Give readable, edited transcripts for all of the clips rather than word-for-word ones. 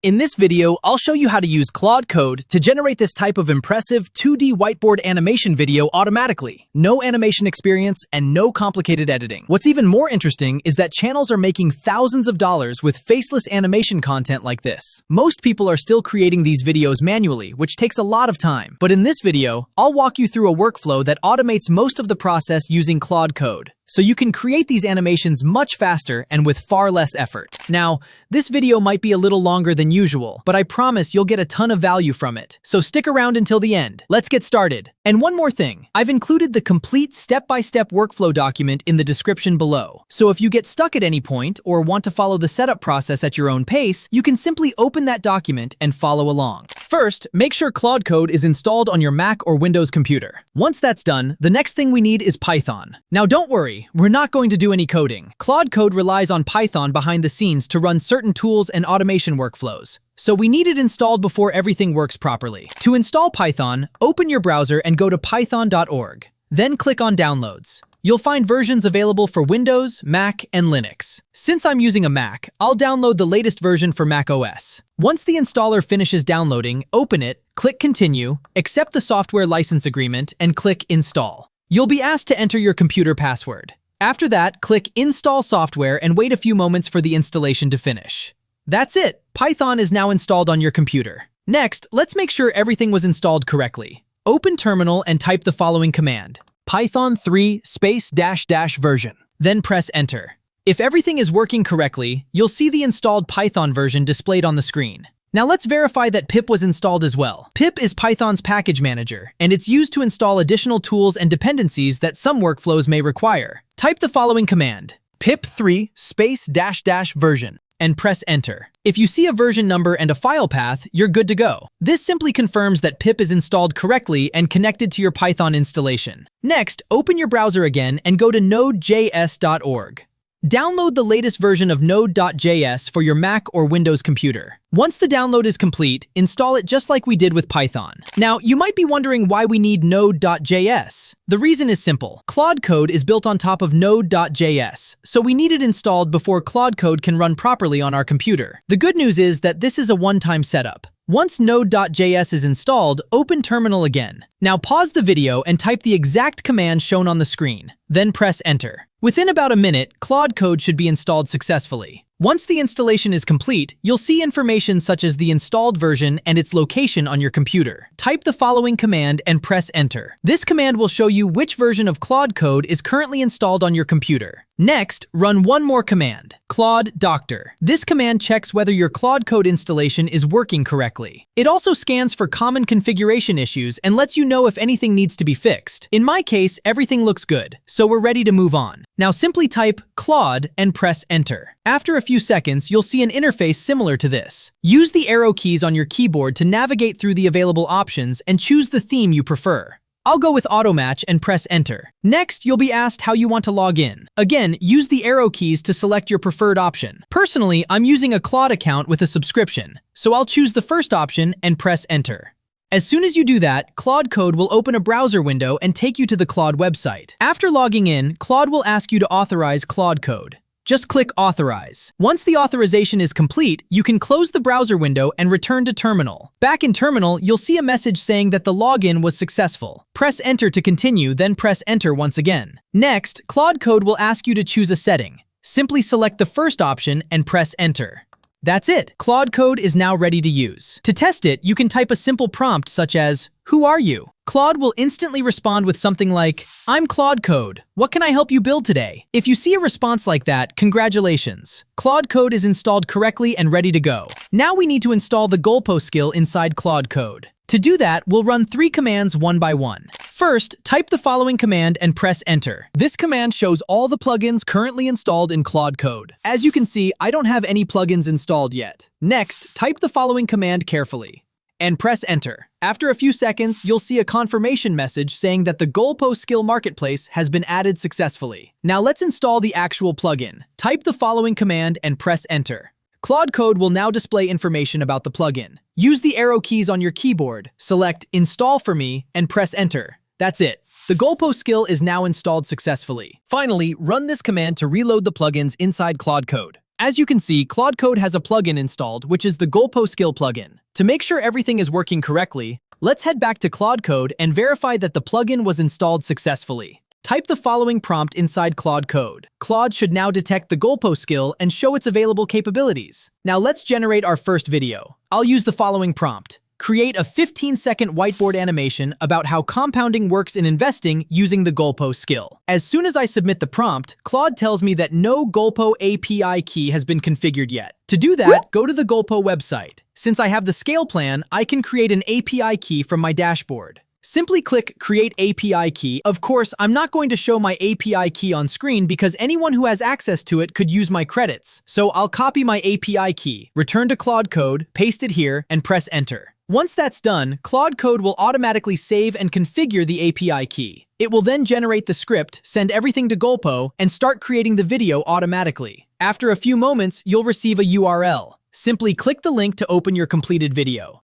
In this video, I'll show you how to use Claude Code to generate this type of impressive 2D whiteboard animation video automatically. No animation experience and no complicated editing. What's even more interesting is that channels are making thousands of dollars with faceless animation content like this. Most people are still creating these videos manually, which takes a lot of time. But in this video, I'll walk you through a workflow that automates most of the process using Claude Code, so you can create these animations much faster and with far less effort. Now, this video might be a little longer than usual, but I promise you'll get a ton of value from it. So stick around until the end. Let's get started. And one more thing, I've included the complete step-by-step workflow document in the description below. So if you get stuck at any point or want to follow the setup process at your own pace, you can simply open that document and follow along. First, make sure Claude Code is installed on your Mac or Windows computer. Once that's done, the next thing we need is Python. Now don't worry, we're not going to do any coding. Claude Code relies on Python behind the scenes to run certain tools and automation workflows, so we need it installed before everything works properly. To install Python, open your browser and go to python.org. Then click on Downloads. You'll find versions available for Windows, Mac, and Linux. Since I'm using a Mac, I'll download the latest version for Mac OS. Once the installer finishes downloading, open it, click Continue, accept the software license agreement, and click Install. You'll be asked to enter your computer password. After that, click Install Software and wait a few moments for the installation to finish. That's it! Python is now installed on your computer. Next, let's make sure everything was installed correctly. Open Terminal and type the following command: Python 3 -- version. Then press Enter. If everything is working correctly, you'll see the installed Python version displayed on the screen. Now let's verify that pip was installed as well. Pip is Python's package manager, and it's used to install additional tools and dependencies that some workflows may require. Type the following command: pip 3 -- version. And press Enter. If you see a version number and a file path, you're good to go. This simply confirms that pip is installed correctly and connected to your Python installation. Next, open your browser again and go to Node.js.org. Download the latest version of Node.js for your Mac or Windows computer. Once the download is complete, install it just like we did with Python. Now, you might be wondering why we need Node.js. The reason is simple. Claude Code is built on top of Node.js, so we need it installed before Claude Code can run properly on our computer. The good news is that this is a one-time setup. Once Node.js is installed, open Terminal again. Now pause the video and type the exact command shown on the screen. Then press Enter. Within about a minute, Claude Code should be installed successfully. Once the installation is complete, you'll see information such as the installed version and its location on your computer. Type the following command and press Enter. This command will show you which version of Claude Code is currently installed on your computer. Next, run one more command: Claude Doctor. This command checks whether your Claude Code installation is working correctly. It also scans for common configuration issues and lets you know if anything needs to be fixed. In my case, everything looks good, so we're ready to move on. Now simply type Claude and press Enter. After a few seconds, you'll see an interface similar to this. Use the arrow keys on your keyboard to navigate through the available options and choose the theme you prefer. I'll go with Automatch and press Enter. Next, you'll be asked how you want to log in. Again, use the arrow keys to select your preferred option. Personally, I'm using a Claude account with a subscription, so I'll choose the first option and press Enter. As soon as you do that, Claude Code will open a browser window and take you to the Claude website. After logging in, Claude will ask you to authorize Claude Code. Just click Authorize. Once the authorization is complete, you can close the browser window and return to Terminal. Back in Terminal, you'll see a message saying that the login was successful. Press Enter to continue, then press Enter once again. Next, Claude Code will ask you to choose a setting. Simply select the first option and press Enter. That's it! Claude Code is now ready to use. To test it, you can type a simple prompt such as, "Who are you?" Claude will instantly respond with something like, "I'm Claude Code. What can I help you build today?" If you see a response like that, congratulations! Claude Code is installed correctly and ready to go. Now we need to install the Golpo skill inside Claude Code. To do that, we'll run 3 commands one by one. First, type the following command and press Enter. This command shows all the plugins currently installed in Claude Code. As you can see, I don't have any plugins installed yet. Next, type the following command carefully and press Enter. After a few seconds, you'll see a confirmation message saying that the Golpo Skill Marketplace has been added successfully. Now let's install the actual plugin. Type the following command and press Enter. Claude Code will now display information about the plugin. Use the arrow keys on your keyboard, select Install for me, and press Enter. That's it. The Golpo skill is now installed successfully. Finally, run this command to reload the plugins inside Claude Code. As you can see, Claude Code has a plugin installed, which is the Golpo Skill Plugin. To make sure everything is working correctly, let's head back to Claude Code and verify that the plugin was installed successfully. Type the following prompt inside Claude Code. Claude should now detect the Golpo skill and show its available capabilities. Now let's generate our first video. I'll use the following prompt. Create a 15-second whiteboard animation about how compounding works in investing using the Golpo skill. As soon as I submit the prompt, Claude tells me that no Golpo API key has been configured yet. To do that, go to the Golpo website. Since I have the scale plan, I can create an API key from my dashboard. Simply click Create API Key. Of course, I'm not going to show my API key on screen because anyone who has access to it could use my credits. So I'll copy my API key, return to Claude Code, paste it here, and press Enter. Once that's done, Claude Code will automatically save and configure the API key. It will then generate the script, send everything to Golpo, and start creating the video automatically. After a few moments, you'll receive a URL. Simply click the link to open your completed video.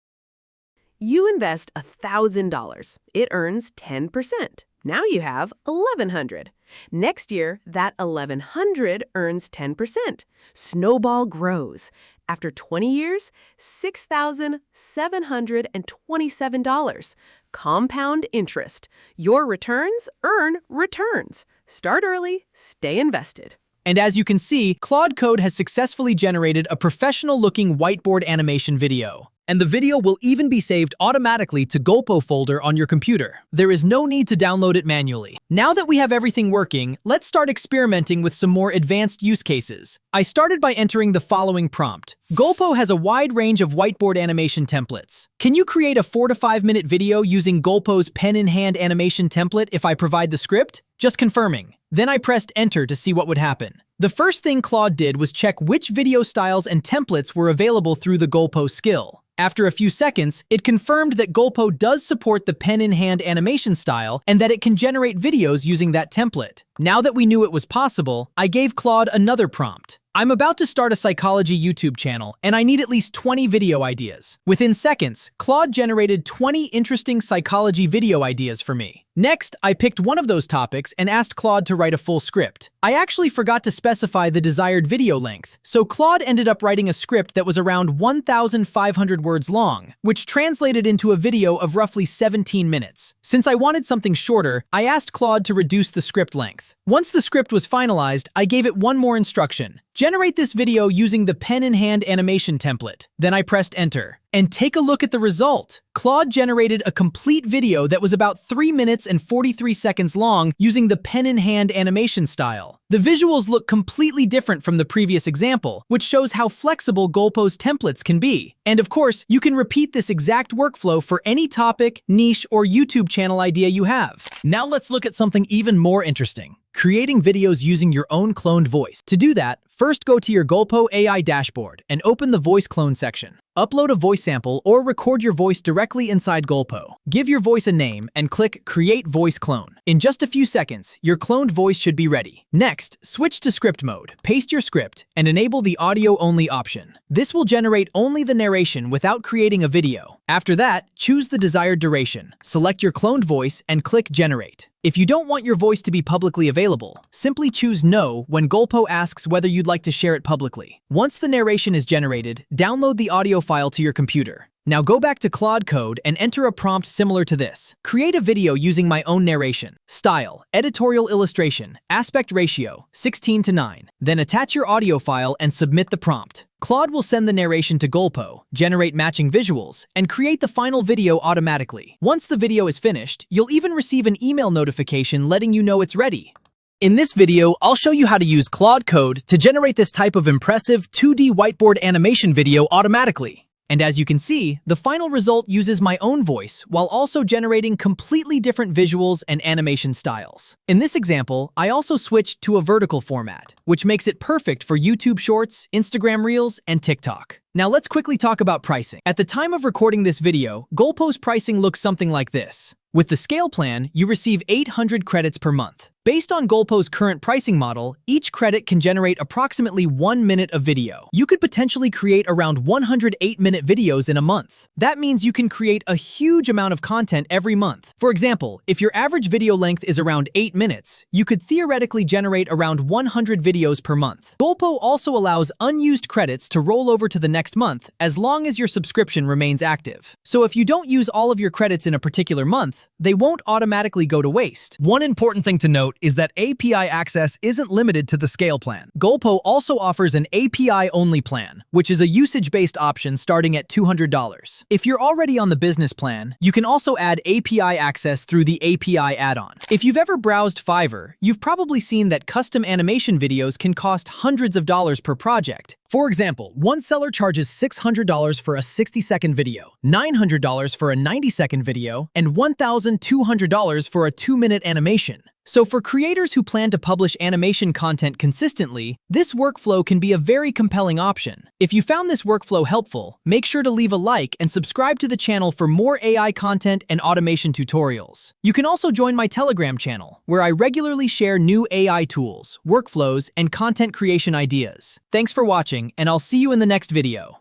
You invest $1,000. It earns 10%. Now you have $1,100. Next year, that $1,100 earns 10%. Snowball grows. After 20 years, $6,727. Compound interest. Your returns earn returns. Start early, stay invested. And as you can see, Claude Code has successfully generated a professional-looking whiteboard animation video. And the video will even be saved automatically to Golpo folder on your computer. There is no need to download it manually. Now that we have everything working, let's start experimenting with some more advanced use cases. I started by entering the following prompt. Golpo has a wide range of whiteboard animation templates. Can you create a 4 to 5 minute video using Golpo's pen-in-hand animation template if I provide the script? Just confirming. Then I pressed Enter to see what would happen. The first thing Claude did was check which video styles and templates were available through the Golpo skill. After a few seconds, it confirmed that Golpo does support the pen-in-hand animation style and that it can generate videos using that template. Now that we knew it was possible, I gave Claude another prompt. I'm about to start a psychology YouTube channel, and I need at least 20 video ideas. Within seconds, Claude generated 20 interesting psychology video ideas for me. Next, I picked one of those topics and asked Claude to write a full script. I actually forgot to specify the desired video length, so Claude ended up writing a script that was around 1,500 words long, which translated into a video of roughly 17 minutes. Since I wanted something shorter, I asked Claude to reduce the script length. Once the script was finalized, I gave it one more instruction. Generate this video using the pen-in-hand animation template. Then I pressed Enter. And take a look at the result. Claude generated a complete video that was about 3 minutes and 43 seconds long using the pen-in-hand animation style. The visuals look completely different from the previous example, which shows how flexible Golpo's templates can be. And of course, you can repeat this exact workflow for any topic, niche, or YouTube channel idea you have. Now let's look at something even more interesting. Creating videos using your own cloned voice. To do that, first go to your Golpo AI dashboard and open the voice clone section. Upload a voice sample or record your voice directly inside Golpo. Give your voice a name and click Create Voice Clone. In just a few seconds, your cloned voice should be ready. Next, switch to script mode, paste your script, and enable the audio-only option. This will generate only the narration without creating a video. After that, choose the desired duration, select your cloned voice, and click Generate. If you don't want your voice to be publicly available, simply choose No when Golpo asks whether you'd like to share it publicly. Once the narration is generated, download the audio file to your computer. Now go back to Claude Code and enter a prompt similar to this. Create a video using my own narration. Style, editorial illustration, aspect ratio, 16:9. Then attach your audio file and submit the prompt. Claude will send the narration to Golpo, generate matching visuals, and create the final video automatically. Once the video is finished, you'll even receive an email notification letting you know it's ready. In this video, I'll show you how to use Claude Code to generate this type of impressive 2D whiteboard animation video automatically. And as you can see, the final result uses my own voice while also generating completely different visuals and animation styles. In this example, I also switched to a vertical format, which makes it perfect for YouTube Shorts, Instagram Reels, and TikTok. Now let's quickly talk about pricing. At the time of recording this video, Golpo's pricing looks something like this. With the scale plan, you receive 800 credits per month. Based on Golpo's current pricing model, each credit can generate approximately 1 minute of video. You could potentially create around 108-minute videos in a month. That means you can create a huge amount of content every month. For example, if your average video length is around 8 minutes, you could theoretically generate around 100 videos per month. Golpo also allows unused credits to roll over to the next month as long as your subscription remains active. So if you don't use all of your credits in a particular month, they won't automatically go to waste. One important thing to note is that API access isn't limited to the scale plan. Golpo also offers an API-only plan, which is a usage-based option starting at $200. If you're already on the business plan, you can also add API access through the API add-on. If you've ever browsed Fiverr, you've probably seen that custom animation videos can cost hundreds of dollars per project. For example, one seller charges $600 for a 60-second video, $900 for a 90-second video, and $1,200 for a 2-minute animation. So for creators who plan to publish animation content consistently, this workflow can be a very compelling option. If you found this workflow helpful, make sure to leave a like and subscribe to the channel for more AI content and automation tutorials. You can also join my Telegram channel, where I regularly share new AI tools, workflows, and content creation ideas. Thanks for watching, and I'll see you in the next video.